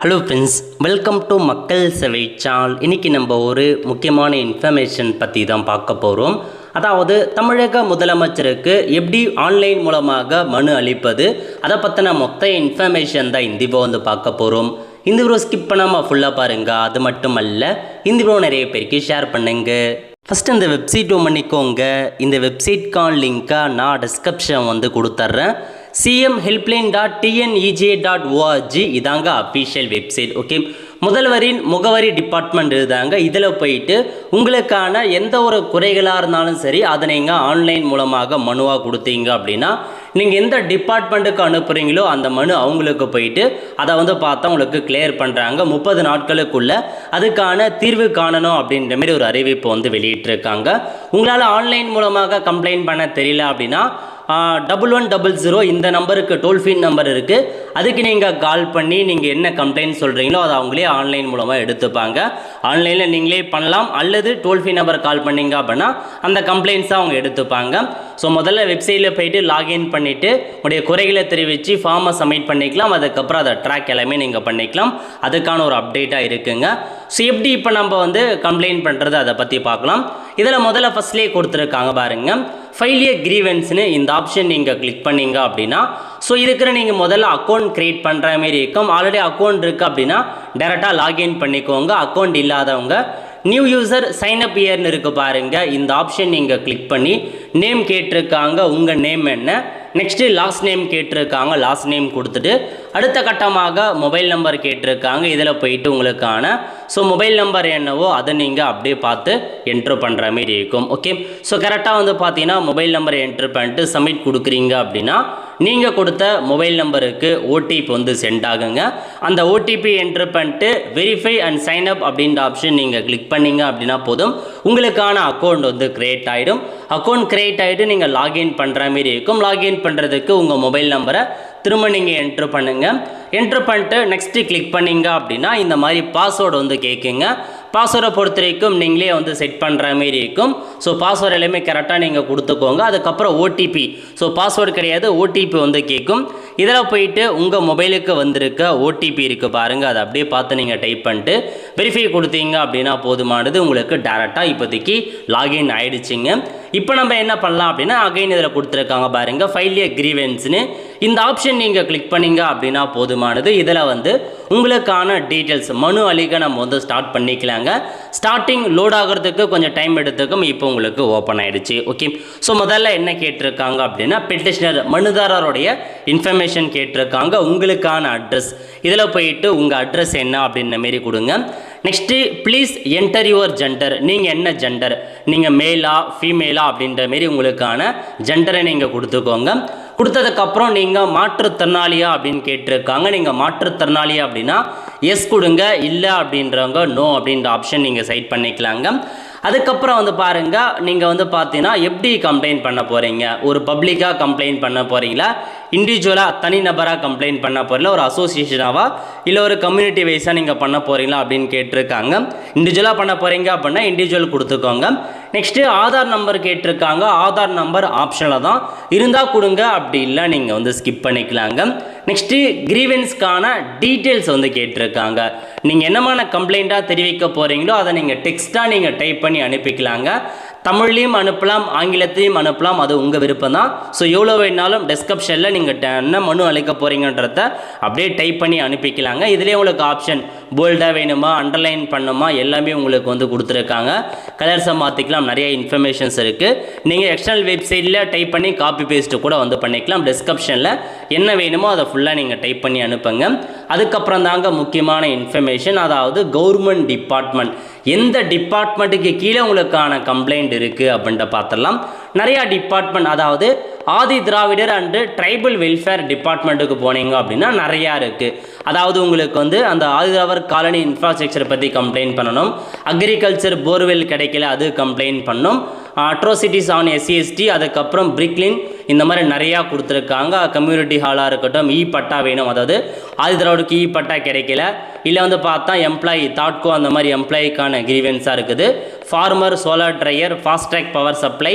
Hello friends, welcome to மக்கள் சேவை channel. இன்றைக்கி நம்ம ஒரு முக்கியமான இன்ஃபர்மேஷன் பற்றி தான் பார்க்க போகிறோம். அதாவது தமிழக முதலமைச்சருக்கு எப்படி ஆன்லைன் மூலமாக மனு அளிப்பது, அதை பற்றின மொத்த இன்ஃபர்மேஷன் தான் இந்த வீடியோ பார்க்க போகிறோம். இந்த வீடியோ ஸ்கிப் பண்ணாமல் ஃபுல்லாக பாருங்கள். அது மட்டும் அல்ல, இந்த வீடியோ நிறைய பேருக்கு ஷேர் பண்ணுங்க. ஃபஸ்ட்டு இந்த வெப்சைட் பண்ணிக்கோங்க. இந்த வெப்சைட்கான லிங்க்கை நான் டிஸ்கிரிப்ஷன் கொடுத்துட்றேன். cmhelpline.tnej.org இதாங்க அஃபீஷியல் வெப்சைட். ஓகே, முதல்வரின் முகவரி டிபார்ட்மெண்ட் இருந்தாங்க. இதில் போயிட்டு உங்களுக்கான எந்த ஒரு குறைகளாக இருந்தாலும் சரி, அதை நீங்கள் ஆன்லைன் மூலமாக மனுவாக கொடுத்தீங்க அப்படின்னா, நீங்கள் எந்த டிபார்ட்மெண்ட்டுக்கு அனுப்புகிறீங்களோ அந்த மனு அவங்களுக்கு போயிட்டு அதை பார்த்தா உங்களுக்கு கிளியர் பண்ணுறாங்க. 30 நாட்களுக்குள்ள அதுக்கான தீர்வு காணணும் அப்படின்ற மாதிரி ஒரு அறிவிப்பு வெளியிட்டிருக்காங்க. உங்களால் ஆன்லைன் மூலமாக கம்ப்ளைண்ட் பண்ண தெரியல அப்படின்னா 1100 இந்த நம்பருக்கு டோல் ஃப்ரீ நம்பர் இருக்குது. அதுக்கு நீங்கள் கால் பண்ணி நீங்கள் என்ன கம்ப்ளைண்ட் சொல்கிறீங்களோ அதை அவங்களே ஆன்லைன் மூலமாக எடுத்துப்பாங்க. ஆன்லைனில் நீங்களே பண்ணலாம், அல்லது டோல் ஃப்ரீ நம்பர் கால் பண்ணிங்க அப்படின்னா அந்த கம்ப்ளைண்ட்ஸை அவங்க எடுத்துப்பாங்க. ஸோ முதல்ல வெப்சைட்டில் போய்ட்டு லாகின் பண்ணிவிட்டு உடைய குறைகளை தெரிவித்து ஃபார்மை சப்மிட் பண்ணிக்கலாம். அதுக்கப்புறம் அதை ட்ராக் எல்லாமே நீங்கள் பண்ணிக்கலாம். அதுக்கான ஒரு அப்டேட்டாக இருக்குங்க. ஸோ எப்படி இப்போ நம்ம கம்ப்ளைண்ட் பண்ணுறது அதை பற்றி பார்க்கலாம். இதில் முதல்ல ஃபஸ்ட்லேயே கொடுத்துருக்காங்க பாருங்கள், ஃபைல் ஏ கிரீவன்ஸ்னு இந்த ஆப்ஷன் நீங்கள் கிளிக் பண்ணிங்க அப்படின்னா, ஸோ இதுக்கு நீங்கள் முதல்ல அக்கௌண்ட் க்ரியேட் பண்ணுற மாதிரி இருக்கும். ஆல்ரெடி அக்கௌண்ட் இருக்குது அப்படின்னா டேரெக்டாக லாகின் பண்ணிக்கோங்க. அக்கௌண்ட் இல்லாதவங்க நியூ யூசர் சைன் அப் இயர்னு இருக்குது பாருங்கள், இந்த ஆப்ஷன் நீங்கள் கிளிக் பண்ணி நேம் கேட்டிருக்காங்க, உங்கள் நேம் என்ன, நெக்ஸ்ட்டு லாஸ்ட் நேம் கேட்டிருக்காங்க, லாஸ்ட் நேம் கொடுத்துட்டு அடுத்த கட்டமாக மொபைல் நம்பர் கேட்டிருக்காங்க. இதில் போயிட்டு உங்களுக்கான மொபைல் நம்பர் என்னவோ அதை நீங்கள் அப்படியே பார்த்து என்ட்ரு பண்ணுற மாதிரி இருக்கும். ஓகே, ஸோ கரெக்டாக பார்த்தீங்கன்னா மொபைல் நம்பரை என்ட்ரு பண்ணிட்டு சப்மிட் கொடுக்குறீங்க அப்படின்னா நீங்கள் கொடுத்த மொபைல் நம்பருக்கு ஓடிபி சென்ட் ஆகுங்க. அந்த ஓடிபி என்ட்ரு பண்ணிட்டு வெரிஃபை அண்ட் சைன் அப் அப்படின்ற ஆப்ஷன் நீங்கள் கிளிக் பண்ணிங்க அப்படின்னா போதும், உங்களுக்கான அக்கௌண்ட் க்ரியேட் ஆகிடும். அக்கௌண்ட் க்ரியேட் ஆகிட்டு நீங்கள் லாகின் பண்ணுற மாதிரி இருக்கும். லாகின் பண்ணுறதுக்கு உங்கள் மொபைல் நம்பரை திரும்ப நீங்கள் என்ட்ரு பண்ணுங்கள். என்ட்ரு பண்ணிட்டு நெக்ஸ்ட்டு கிளிக் பண்ணிங்க அப்படின்னா இந்த மாதிரி பாஸ்வேர்டு கேட்குங்க. பாஸ்வேர்டை பொறுத்த வரைக்கும் நீங்களே செட் பண்ணுற மாதிரி இருக்கும். ஸோ பாஸ்வேர்டு எல்லாமே கரெக்டாக நீங்கள் கொடுத்துக்கோங்க. அதுக்கப்புறம் ஓடிபி, ஸோ பாஸ்வேர்டு கிடையாது, ஓடிபி கேட்கும். இதில் போயிட்டு உங்கள் மொபைலுக்கு வந்திருக்க ஓடிபி இருக்குது பாருங்கள், அதை அப்படியே பார்த்து நீங்கள் டைப் பண்ணிட்டு வெரிஃபை கொடுத்தீங்க அப்படின்னா போதுமானது. உங்களுக்கு டேரெக்டாக இப்போதைக்கு லாகின் ஆகிடுச்சிங்க. இப்போ நம்ம என்ன பண்ணலாம் அப்படின்னா, அகைன் இதில் கொடுத்துருக்காங்க பாருங்கள், ஃபைல் ஏ கிரீவன்ஸ்னு இந்த ஆப்ஷன் நீங்கள் கிளிக் பண்ணிங்க அப்படின்னா போதுமானது. இதில் உங்களுக்கான டீட்டெயில்ஸ் மனு அளிக்க நம்ம ஸ்டார்ட் பண்ணிக்கலாங்க. ஸ்டார்டிங் லோட் ஆகிறதுக்கு கொஞ்சம் டைம் எடுத்துக்கும். இப்போ உங்களுக்கு ஓப்பன் ஆகிடுச்சு. ஓகே, ஸோ முதல்ல என்ன கேட்டிருக்காங்க அப்படின்னா, பெட்டிஷனர் மனுதாரருடைய இன்ஃபர்மேஷன் கேட்டிருக்காங்க. உங்களுக்கான அட்ரஸ், இதில் போயிட்டு உங்கள் அட்ரஸ் என்ன அப்படின்ற மாரி கொடுங்க. Next please enter your gender, நீங்கள் என்ன ஜெண்டர், நீங்கள் மேலா ஃபீமேலா அப்படின்ற மாரி உங்களுக்கான ஜெண்டரை நீங்கள் கொடுத்துக்கோங்க. கொடுத்ததுக்கப்புறம் நீங்கள் மாற்றுத்திறனாளியா அப்படின்னு கேட்டிருக்காங்க. நீங்கள் மாற்றுத்திறனாளியா அப்படின்னா எஸ் கொடுங்க, இல்லை அப்படின்றவங்க நோ அப்படின்ற ஆப்ஷன் நீங்கள் செட் பண்ணிக்கலாங்க. அதுக்கப்புறம் பாருங்கள், நீங்கள் பார்த்தீங்கன்னா எப்படி கம்ப்ளைண்ட் பண்ண போகிறீங்க, ஒரு பப்ளிக்காக கம்ப்ளைண்ட் பண்ண போகிறீங்களா, இண்டிவிஜுவலாக தனிநபராக கம்ப்ளைண்ட் பண்ண போகிறீங்களா, ஒரு அசோசியேஷனாவா இல்லை ஒரு கம்யூனிட்டி வைஸாக நீங்கள் பண்ண போகிறீங்களா அப்படின்னு கேட்டிருக்காங்க. இண்டிவிஜுவலாக பண்ண போகிறீங்க அப்படின்னா இண்டிவிஜுவல் கொடுத்துக்கோங்க. நெக்ஸ்ட்டு ஆதார் நம்பர் கேட்டிருக்காங்க. ஆதார் நம்பர் ஆப்ஷனில் தான் இருந்தால் கொடுங்க, அப்படி இல்லை நீங்கள் ஸ்கிப் பண்ணிக்கலாங்க. நெக்ஸ்ட்டு கிரீவன்ஸ்க்கான டீட்டெயில்ஸ் கேட்டிருக்காங்க. நீங்கள் என்னமான கம்ப்ளைண்ட்டாக தெரிவிக்க போகிறீங்களோ அதை நீங்கள் டெக்ஸ்ட்டாக நீங்கள் டைப் பண்ணி அனுப்பிக்கலாங்க. தமிழ்லையும் அனுப்பலாம், ஆங்கிலத்தையும் அனுப்பலாம், அது உங்கள் விருப்பம் தான். ஸோ எவ்வளோ வேணாலும் டிஸ்கிரிப்ஷனில் நீங்கள் என்ன மனு அளிக்க போகிறீங்கன்றத அப்படியே டைப் பண்ணி அனுப்பிக்கலாங்க. இதிலே உங்களுக்கு ஆப்ஷன் போல்டாக வேணுமா, அண்டர்லைன் பண்ணுமா, எல்லாமே உங்களுக்கு கொடுத்துருக்காங்க. கலர்ஸை மாற்றிக்கலாம், நிறைய இன்ஃபர்மேஷன்ஸ் இருக்குது. நீங்கள் எக்ஸ்டர்னல் வெப்சைட்டில் டைப் பண்ணி காப்பி பேஸ்ட்டு கூட பண்ணிக்கலாம். டிஸ்கிரிப்ஷனில் என்ன வேணுமோ அதை ஃபுல்லாக நீங்கள் டைப் பண்ணி அனுப்புங்க. அதுக்கப்புறம் தாங்க முக்கியமான இன்ஃபர்மேஷன், அதாவது கவர்மெண்ட் டிபார்ட்மெண்ட், எந்த டிபார்ட்மெண்ட்டுக்கு கீழே உங்களுக்கான கம்ப்ளைண்ட் இருக்குது அப்படின்ட்டு பார்த்துடலாம். நிறையா டிபார்ட்மெண்ட், அதாவது Adi Dravidar and tribal welfare டிபார்ட்மெண்ட்டுக்கு போனீங்க அப்படின்னா நிறையா இருக்குது. அதாவது உங்களுக்கு அந்த ஆதி திராவிடர் காலனி இன்ஃப்ராஸ்ட்ரக்சர் பற்றி கம்ப்ளைண்ட் பண்ணணும். அக்ரிகல்ச்சர் போர்வெல் கிடைக்கல, அது கம்ப்ளைண்ட் பண்ணணும். அட்ரோசிட்டிஸ் ஆன் எஸ்சிஎஸ்டி, அதுக்கப்புறம் பிரிக்லின், இந்த மாதிரி நிறையா கொடுத்துருக்காங்க. கம்யூனிட்டி ஹாலாக இருக்கட்டும், இ பட்டா வேணும், அதாவது ஆதி திராவிடருக்கு இ பட்டா கிடைக்கல, இல்லை பார்த்தா எம்ப்ளாயி தாட்கோ அந்த மாதிரி எம்ப்ளாயிக்கான கிரீவன்ஸாக இருக்குது. Farmer solar dryer, fast track power supply,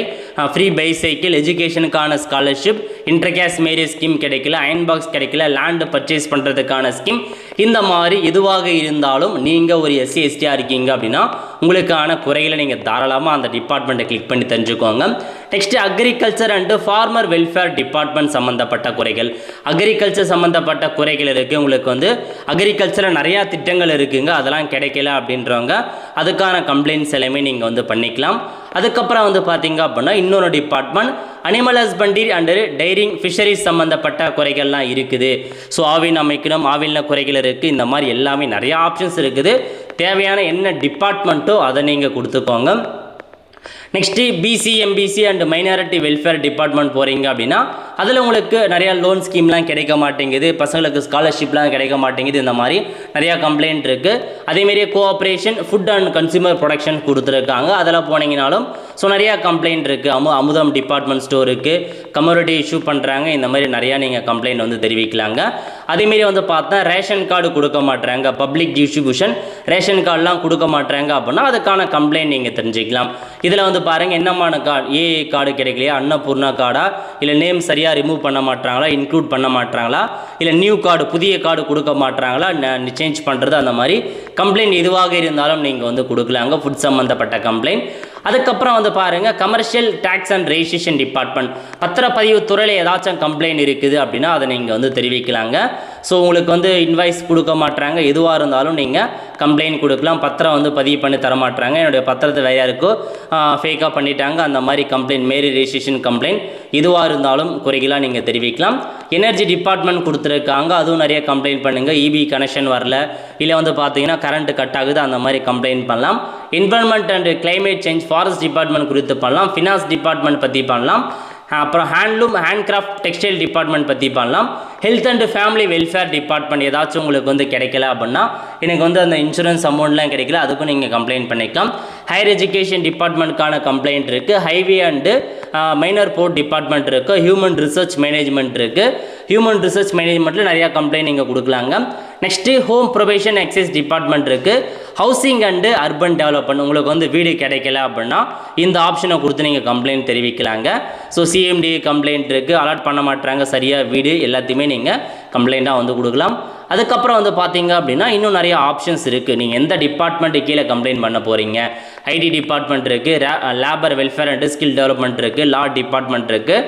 free bicycle, எஜுகேஷனுக்கான ஸ்காலர்ஷிப், இன்டர்கேஸ்ட் மேரேஜ் ஸ்கீம் கிடைக்கல, அயன் பாக்ஸ் கிடைக்கல, லேண்டு பர்ச்சேஸ் பண்ணுறதுக்கான ஸ்கீம், இந்த மாதிரி எதுவாக இருந்தாலும் நீங்கள் ஒரு எஸ்சி எஸ்டியாக இருக்கீங்க அப்படின்னா உங்களுக்கான குறைகளை நீங்கள் தாராளமாக அந்த டிபார்ட்மெண்ட்டை கிளிக் பண்ணி தெரிஞ்சுக்கோங்க. Next agriculture and farmer welfare department சம்மந்தப்பட்ட குறைகள். அக்ரிகல்ச்சர் சம்மந்தப்பட்ட குறைகள் இருக்குது. உங்களுக்கு வந்து அக்ரிகல்ச்சரில் நிறையா திட்டங்கள் இருக்குங்க, அதெல்லாம் கிடைக்கல அப்படின்றவங்க அதுக்கான கம்ப்ளைண்ட்ஸ் எல்லாமே நீங்கள் வந்து பண்ணிக்கலாம். அதுக்கப்புறம் வந்து பார்த்தீங்க அப்படின்னா இன்னொரு department animal husbandry and tiring fisheries சம்மந்தப்பட்ட குறைகள்லாம் இருக்குது. ஸோ ஆவின் அமைக்கணும், ஆவினில் குறைகள் இருக்குது, இந்த மாதிரி எல்லாமே நிறையா ஆப்ஷன்ஸ் இருக்குது. தேவையான என்ன டிபார்ட்மெண்ட்டோ அதை நீங்கள் கொடுத்துக்கோங்க. Next BC MBC and minority welfare department போகிறீங்க அப்படின்னா அதில் உங்களுக்கு நிறையா லோன் ஸ்கீம்லாம் கிடைக்க மாட்டேங்குது, பசங்களுக்கு ஸ்காலர்ஷிப்லாம் கிடைக்க மாட்டேங்குது, இந்த மாதிரி நிறையா கம்ப்ளைண்ட் இருக்குது. அதேமாரியே cooperation food and consumer production கொடுத்துருக்காங்க, அதில் போனீங்கனாலும் ஸோ நிறையா கம்ப்ளைண்ட் இருக்குது. அமுதம் டிபார்ட்மெண்ட் ஸ்டோருக்கு கம்யூனிட்டி இஷ்யூ பண்ணுறாங்க, இந்த மாதிரி நிறையா நீங்கள் கம்ப்ளைண்ட் வந்து தெரிவிக்கலாங்க. அதேமாரி வந்து பார்த்தா ரேஷன் கார்டு கொடுக்க மாட்டுறாங்க, பப்ளிக் டிஸ்ட்ரிபியூஷன் ரேஷன் கார்டெலாம் கொடுக்க மாட்டுறாங்க அப்படின்னா அதுக்கான கம்ப்ளைண்ட் நீங்கள் தெரிஞ்சுக்கலாம். இதில் வந்து பாருங்கள் என்னமான கார்டு, ஏஏ கார்டு கிடைக்கலையா, அன்னபூர்ணா கார்டா, இல்லை நேம் சரியாக ரிமூவ் பண்ண மாட்டாங்களா, இன்க்ளூட் பண்ண மாட்டாங்களா, இல்லை நியூ கார்டு புதிய கார்டு கொடுக்க மாட்டாங்களா, சேஞ்ச் பண்ணுறது, அந்த மாதிரி கம்ப்ளைண்ட் எதுவாக இருந்தாலும் நீங்கள் வந்து கொடுக்கலாங்க, ஃபுட் சம்மந்தப்பட்ட கம்ப்ளைண்ட். அதுக்கப்புறம் வந்து பாருங்கள் commercial tax and registration department, பத்திரப்பதிவு துறையில் ஏதாச்சும் கம்ப்ளைண்ட் இருக்குது அப்படின்னா அதை நீங்கள் வந்து தெரிவிக்கலாங்க. ஸோ உங்களுக்கு வந்து இன்வாய்ஸ் கொடுக்க மாட்டுறாங்க, எதுவாக இருந்தாலும் நீங்கள் கம்ப்ளைண்ட் கொடுக்கலாம். பத்திரம் வந்து பதிவு பண்ணி தரமாட்டுறாங்க, என்னுடைய பத்திரத்தை வேறு யாருக்கோ ஃபேக்காக பண்ணிட்டாங்க, அந்த மாதிரி கம்ப்ளைண்ட், மேரி ரெஜிஸ்ட்ரேஷன் கம்ப்ளைண்ட் எதுவாக இருந்தாலும் குறைகளாக நீங்கள் தெரிவிக்கலாம். எனர்ஜி டிபார்ட்மெண்ட் கொடுத்துருக்காங்க, அதுவும் நிறைய கம்ப்ளைண்ட் பண்ணுங்கள். இபி கனெக்ஷன் வரல, இல்லை வந்து பார்த்தீங்கன்னா கரண்ட் கட் ஆகுது, அந்த மாதிரி கம்ப்ளைண்ட் பண்ணலாம். Environment and climate change forest department குறித்து பண்ணலாம். ஃபினான்ஸ் டிபார்ட்மெண்ட் பற்றி பண்ணலாம். அப்புறம் ஹேண்ட்லூம் ஹேண்ட்கிராஃப்ட் டெக்ஸ்டைல் டிபார்ட்மெண்ட் பற்றி பண்ணலாம். Health and family welfare department ஏதாச்சும் உங்களுக்கு வந்து கிடைக்கல அப்படின்னா எனக்கு வந்து அந்த இன்சூரன்ஸ் அமௌண்ட்லாம் கிடைக்கல, அதுக்கும் நீங்கள் கம்ப்ளைண்ட் பண்ணிக்கலாம். ஹையர் எஜுகேஷன் டிபார்ட்மெண்ட்கான கம்ப்ளைண்ட் இருக்குது. Highway and minor port department இருக்குது. ஹியூமன் ரிசர்ச் மேனேஜ்மெண்ட் இருக்குது. ஹியூமன் ரிசர்ச் மேனேஜ்மெண்ட்டில் நிறையா கம்ப்ளைண்ட் நீங்கள் கொடுக்கலாங்க. Next home probation excise department இருக்குது. ஹவுசிங் அண்டு அர்பன் டெவலப்மெண்ட், உங்களுக்கு வந்து வீடு கிடைக்கல அப்படின்னா இந்த ஆப்ஷனை கொடுத்து நீங்கள் கம்ப்ளைண்ட் தெரிவிக்கலாங்க. ஸோ சிஎம்டி கம்ப்ளைண்ட் இருக்குது, அலாட் பண்ண மாட்டாங்க சரியாக வீடு, எல்லாத்தையுமே நீங்கள் கம்ப்ளைண்ட்டாக வந்து கொடுக்கலாம். அதுக்கப்புறம் வந்து பார்த்தீங்க அப்படின்னா இன்னும் நிறைய ஆப்ஷன்ஸ் இருக்குது. நீங்கள் எந்த டிபார்ட்மெண்ட்டு கீழே கம்ப்ளைண்ட் பண்ண போகிறீங்க. ஐடி டிபார்ட்மெண்ட் இருக்குது, labour welfare and skill development இருக்குது, லா டிபார்ட்மெண்ட் இருக்குது,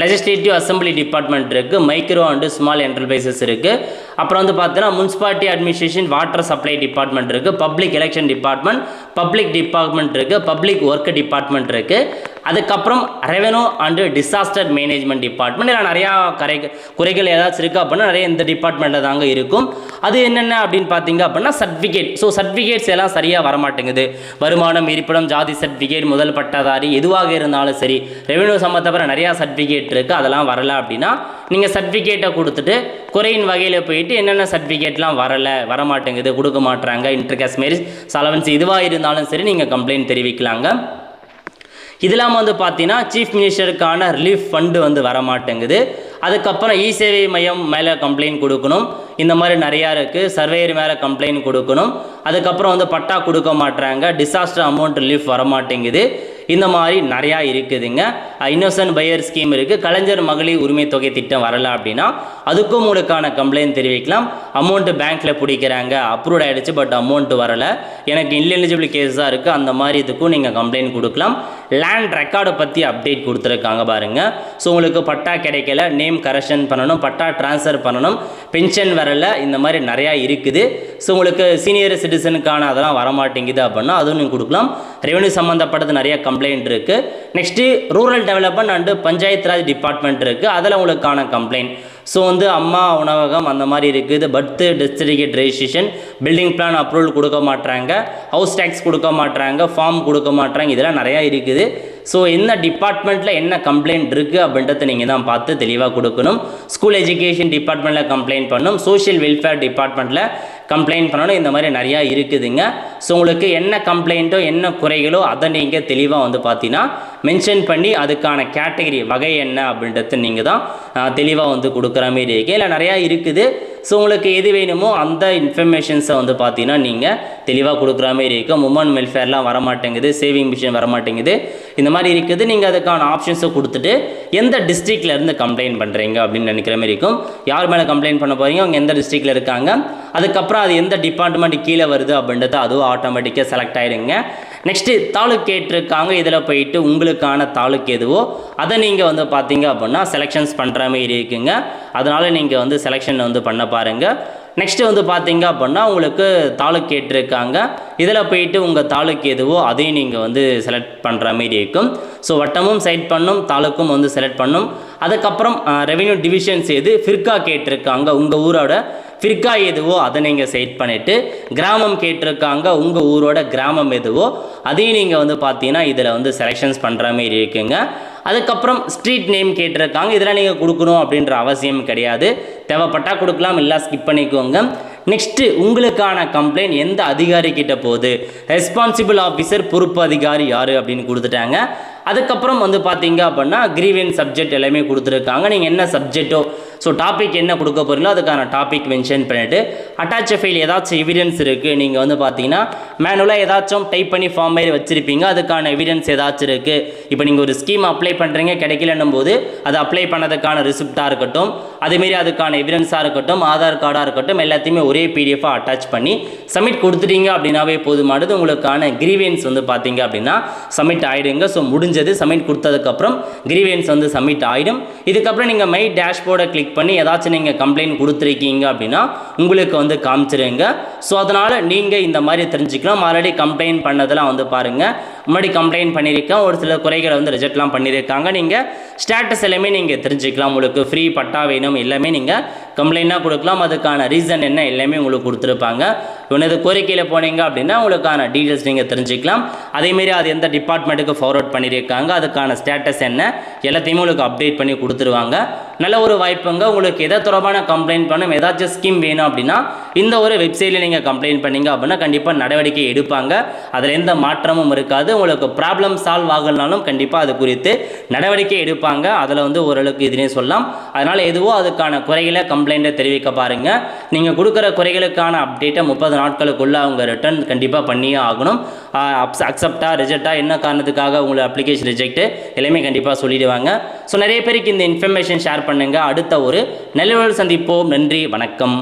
லெஜிஸ்லேட்டிவ் அசம்பிளி டிபார்ட்மெண்ட் இருக்குது, மைக்ரோ அண்டு ஸ்மால் என்டர்பிரைசஸ் இருக்குது. அப்புறம் வந்து பார்த்தீங்கன்னா municipality administration water supply department இருக்குது, public election department, public department இருக்குது, பப்ளிக் ஒர்க் டிபார்ட்மெண்ட் இருக்குது. அதுக்கப்புறம் revenue and disaster management department, இதில் நிறையா குறைகள் ஏதாச்சும் இருக்குது அப்படின்னா நிறைய இந்த டிபார்ட்மெண்ட்டில் தாங்க இருக்கும். அது என்னென்ன அப்படின்னு பார்த்தீங்க அப்படின்னா சர்டிஃபிகேட். ஸோ சர்டிஃபிகேட்ஸ் எல்லாம் சரியாக வரமாட்டேங்குது. வருமானம், இருப்பிடம், ஜாதி சர்டிஃபிகேட், முதல் பட்டதாரி எதுவாக இருந்தாலும் சரி, ரெவென்யூ சம்மந்தப்பட்ட நிறையா சர்டிஃபிகேட் இருக்குது, அதெல்லாம் வரலை அப்படின்னா நீங்கள் சர்டிஃபிகேட்டை கொடுத்துட்டு குறையின் வகையில் போயிட்டு என்னென்ன சர்டிஃபிகேட்லாம் வரமாட்டேங்குது, கொடுக்க மாட்டுறாங்க, இன்டர்கேஸ்ட் மேரேஜ் அலவன்ஸ் எதுவாக இருந்தாலும் சரி நீங்கள் கம்ப்ளைண்ட் தெரிவிக்கலாங்க. இது இல்லாமல் வந்து பார்த்தீங்கன்னா சீஃப் மினிஸ்டருக்கான ரிலீஃப் ஃபண்டு வந்து வரமாட்டேங்குது. அதுக்கப்புறம் இ சேவை மையம் மேலே கம்ப்ளைண்ட் கொடுக்கணும், இந்த மாதிரி நிறையா இருக்குது. சர்வேயர் மேலே கம்ப்ளைண்ட் கொடுக்கணும். அதுக்கப்புறம் வந்து பட்டா கொடுக்க மாட்டுறாங்க, டிசாஸ்டர் அமௌண்ட் ரிலீஃப் வரமாட்டேங்குது, இந்த மாதிரி நிறையா இருக்குதுங்க. இன்னோசன்ட் பையர் ஸ்கீம் இருக்குது. கலைஞர் மகளிர் உரிமை தொகை திட்டம் வரலை அப்படின்னா அதுக்கும் உங்களுக்கான கம்ப்ளைண்ட் தெரிவிக்கலாம். அமௌண்ட்டு பேங்க்கில் பிடிக்கிறாங்க, அப்ரூவ் ஆகிடுச்சு, பட் அமௌண்ட்டு வரலை, எனக்கு இன்எலிஜிபிள் கேஸ் தான் இருக்குது, அந்த மாதிரி இதுக்கும் நீங்கள் கம்ப்ளைண்ட் கொடுக்கலாம். லேண்ட் ரெக்கார்டை பற்றி அப்டேட் கொடுத்துருக்காங்க பாருங்கள். ஸோ உங்களுக்கு பட்டா கிடைக்கல, நேம் கரெக்ஷன் பண்ணணும், பட்டா ட்ரான்ஸ்ஃபர் பண்ணணும், பென்ஷன் வரலை, இந்த மாதிரி நிறையா இருக்குது. ஸோ உங்களுக்கு சீனியர் சிட்டிசனுக்கான அதெல்லாம் வரமாட்டேங்குது அப்படின்னா அதுவும் நீங்கள் கொடுக்கலாம். ரெவென்யூ சம்மந்தப்பட்டது நிறைய கம்ப்ளைண்ட் இருக்குது. Next rural development and panchayat Raj department இருக்குது, அதில் உங்களுக்கான கம்ப்ளைண்ட். ஸோ வந்து அம்மா உணவகம் அந்த மாதிரி இருக்குது, birth death certificate registration, building plan approval கொடுக்க மாட்டுறாங்க, ஹவுஸ் டேக்ஸ் கொடுக்க மாட்டுறாங்க, ஃபார்ம் கொடுக்க மாட்டுறாங்க, இதெல்லாம் நிறையா இருக்குது. ஸோ என்ன டிபார்ட்மெண்ட்டில் என்ன கம்ப்ளைண்ட் இருக்குது அப்படின்றத நீங்கள் தான் பார்த்து தெளிவாக கொடுக்கணும். ஸ்கூல் எஜுகேஷன் டிபார்ட்மெண்ட்டில் கம்ப்ளைண்ட் பண்ணணும், சோஷியல் வெல்ஃபேர் டிபார்ட்மெண்ட்டில் கம்ப்ளைண்ட் பண்ணணும், இந்த மாதிரி நிறையா இருக்குதுங்க. ஸோ உங்களுக்கு என்ன கம்ப்ளைண்ட்டோ என்ன குறைகளோ அதை நீங்கள் தெளிவாக வந்து பார்த்தீங்கன்னா மென்ஷன் பண்ணி அதுக்கான கேட்டகரி வகை என்ன அப்படின்றது நீங்கள் தான் தெளிவாக வந்து கொடுக்குற மாரி இருக்குது. இல்லை நிறையா இருக்குது. ஸோ உங்களுக்கு எது வேணுமோ அந்த இன்ஃபர்மேஷன்ஸை வந்து பார்த்தீங்கன்னா நீங்கள் தெளிவாக கொடுக்குற மாதிரி இருக்கும். உமன் வெல்ஃபேர்லாம் வரமாட்டேங்குது, சேவிங் மிஷின் வரமாட்டேங்குது, இந்த மாதிரி இருக்குது. நீங்கள் அதுக்கான ஆப்ஷன்ஸை கொடுத்துட்டு எந்த டிஸ்ட்ரிக்ட்ல இருந்து கம்ப்ளைண்ட் பண்ணுறீங்க அப்படின்னு நினைக்கிற மாதிரி இருக்கும். யார் மேலே கம்ப்ளைண்ட் பண்ண போகிறீங்க, அவங்க எந்த டிஸ்ட்ரிக்டில் இருக்காங்க, அதுக்கப்புறம் அது எந்த டிபார்ட்மெண்ட் கீழே வருது அப்படின்றது அதுவும் ஆட்டோமேட்டிக்காக செலக்ட் ஆகிடுங்க. நெக்ஸ்ட்டு தாலுக் கேட்டிருக்காங்க, இதில் போயிட்டு உங்களுக்கான தாலுக் எதுவோ அதை நீங்கள் வந்து பார்த்தீங்க அப்படின்னா செலெக்ஷன்ஸ் பண்ணுற மாதிரி இருக்குங்க. அதனால் நீங்கள் வந்து செலெக்ஷன் வந்து பண்ண பாருங்கள். நெக்ஸ்ட்டு வந்து பார்த்தீங்க அப்படின்னா உங்களுக்கு தாலுக் கேட்டிருக்காங்க, இதில் போயிட்டு உங்கள் தாலுக் எதுவோ அதையும் நீங்கள் வந்து செலக்ட் பண்ணுற மாதிரி இருக்கும். ஸோ வட்டமும் செலக்ட் பண்ணும், தாலுக்கும் வந்து செலக்ட் பண்ணும். அதுக்கப்புறம் ரெவென்யூ டிவிஷன்ஸ் எது, ஃபிர்கா கேட்டிருக்காங்க, உங்கள் ஊரோட ஃபிர்கா எதுவோ அதை நீங்கள் செலக்ட் பண்ணிவிட்டு, கிராமம் கேட்டிருக்காங்க, உங்கள் ஊரோட கிராமம் எதுவோ அதையும் நீங்கள் வந்து பார்த்தீங்கன்னா இதில் வந்து செலெக்ஷன்ஸ் பண்ணுற மாதிரி இருக்குங்க. அதுக்கப்புறம் ஸ்ட்ரீட் நேம் கேட்டிருக்காங்க, இதெல்லாம் நீங்கள் கொடுக்கணும் அப்படின்ற அவசியம் கிடையாது, தேவைப்பட்டால் கொடுக்கலாம், இல்லை ஸ்கிப் பண்ணிக்கோங்க. நெக்ஸ்ட்டு உங்களுக்கான கம்ப்ளைண்ட் எந்த அதிகாரி கிட்ட போகுது, ரெஸ்பான்சிபிள் ஆஃபீஸர் பொறுப்பு அதிகாரி யார் அப்படின்னு கொடுத்துட்டாங்க. அதுக்கப்புறம் வந்து பார்த்தீங்க அப்படின்னா கிரீவன்ஸ் சப்ஜெக்ட் எல்லாமே கொடுத்துருக்காங்க, நீங்கள் என்ன சப்ஜெக்டோ ஸோ டாபிக் என்ன கொடுக்க போகிறீங்களோ அதுக்கான டாபிக் மென்ஷன் பண்ணிவிட்டு அட்டாச் ஃபைல் ஏதாச்சும் எவிடன்ஸ் இருக்குது, நீங்கள் வந்து பார்த்தீங்கன்னா மேனுவலாக ஏதாச்சும் டைப் பண்ணி ஃபார்ம் மாதிரி வச்சுருப்பீங்க, அதுக்கான எவிடன்ஸ் ஏதாச்சும் இருக்குது. இப்போ நீங்கள் ஒரு ஸ்கீம் அப்ளை பண்ணுறீங்க, கிடைக்கலன்னும் போது அது அப்ளை பண்ணதுக்கான ரிசிப்டாக இருக்கட்டும், அதேமாரி அதுக்கான எவிடன்ஸாக இருக்கட்டும், ஆதார் கார்டாக இருக்கட்டும், எல்லாத்தையுமே ஒரே பிடிஎஃபாக அட்டாச் பண்ணி சப்மிட் கொடுத்துட்டீங்க அப்படின்னாவே போதுமானது. உங்களுக்கான கிரீவன்ஸ் வந்து பார்த்தீங்க அப்படின்னா சப்மிட் ஆகிடுங்க. ஸோ முடிஞ்சது, சப்மிட் கொடுத்ததுக்கப்புறம் கிரீவன்ஸ் வந்து சப்மிட் ஆகிடும். இதுக்கப்புறம் நீங்கள் மை டேஷ்போர்டை கிளிக் பண்ணி ஏதாச்சும் நீங்கள் கம்ப்ளைண்ட் கொடுத்துருக்கீங்க அப்படின்னா உங்களுக்கு வந்து காமிச்சிருங்க. ஸோ அதனால் நீங்கள் இந்த மாதிரி தெரிஞ்சுக்கலாம். ஆல்ரெடி கம்ப்ளைண்ட் பண்ணதெல்லாம் வந்து பாருங்கள், முன்னாடி கம்ப்ளைண்ட் பண்ணியிருக்கேன், ஒரு சில குறைகளை வந்து ரிஜெக்ட்லாம் பண்ணியிருக்காங்க. நீங்கள் ஸ்டேட்டஸ் எல்லாமே நீங்கள் தெரிஞ்சுக்கலாம். உங்களுக்கு ஃப்ரீ பட்டா வேணும் எல்லாமே நீங்கள் கம்ப்ளைண்ட்டாக கொடுக்கலாம், அதுக்கான ரீசன் என்ன எல்லாமே உங்களுக்கு கொடுத்துருப்பாங்க. உனது கோரிக்கையில் போனீங்க அப்படின்னா உங்களுக்கான டீட்டெயில்ஸ் நீங்கள் தெரிஞ்சுக்கலாம். அதேமாரி அது எந்த டிபார்ட்மெண்ட்டுக்கு ஃபார்வர்ட் பண்ணியிருக்காங்க, அதுக்கான ஸ்டேட்டஸ் என்ன எல்லாத்தையுமே உங்களுக்கு அப்டேட் பண்ணி கொடுத்துருவாங்க. நல்ல ஒரு வாய்ப்புங்க. உங்களுக்கு எதை தொடர்பான கம்ப்ளைண்ட் பண்ணும், ஏதாச்சும் ஸ்கீம் வேணும் அப்படின்னா இந்த ஒரு வெப்சைட்டில் நீங்கள் கம்ப்ளைண்ட் பண்ணீங்க அப்படின்னா கண்டிப்பாக நடவடிக்கை எடுப்பாங்க. அதில் எந்த மாற்றமும் இருக்காது. உங்களுக்கு ப்ராப்ளம் சால்வ் ஆகலனாலும் கண்டிப்பாக அது குறித்து நடவடிக்கை எடுப்பாங்க. அதில் வந்து ஓரளவுக்கு இதுனே சொல்லலாம். அதனால் எதுவோ அதுக்கான குறைகளை கம்ப்ளைண்ட்டை தெரிவிக்க பாருங்கள். நீங்கள் கொடுக்குற குறைகளுக்கான அப்டேட்டை 30 நாட்களுக்குள்ளே அவங்க ரிட்டர்ன் கண்டிப்பாக பண்ணியே ஆகணும். அக்செப்டா ரிஜெக்டா, என்ன காரணத்துக்காக உங்களை அப்ளிகேஷன் ரிஜெக்ட் எல்லாமே கண்டிப்பாக சொல்லிடுவாங்க. ஸோ நிறைய பேருக்கு இந்த இன்ஃபர்மேஷன் ஷேர் பண்ணுங்கள். அடுத்த ஒரு நல்ல சந்திப்போம். நன்றி, வணக்கம்.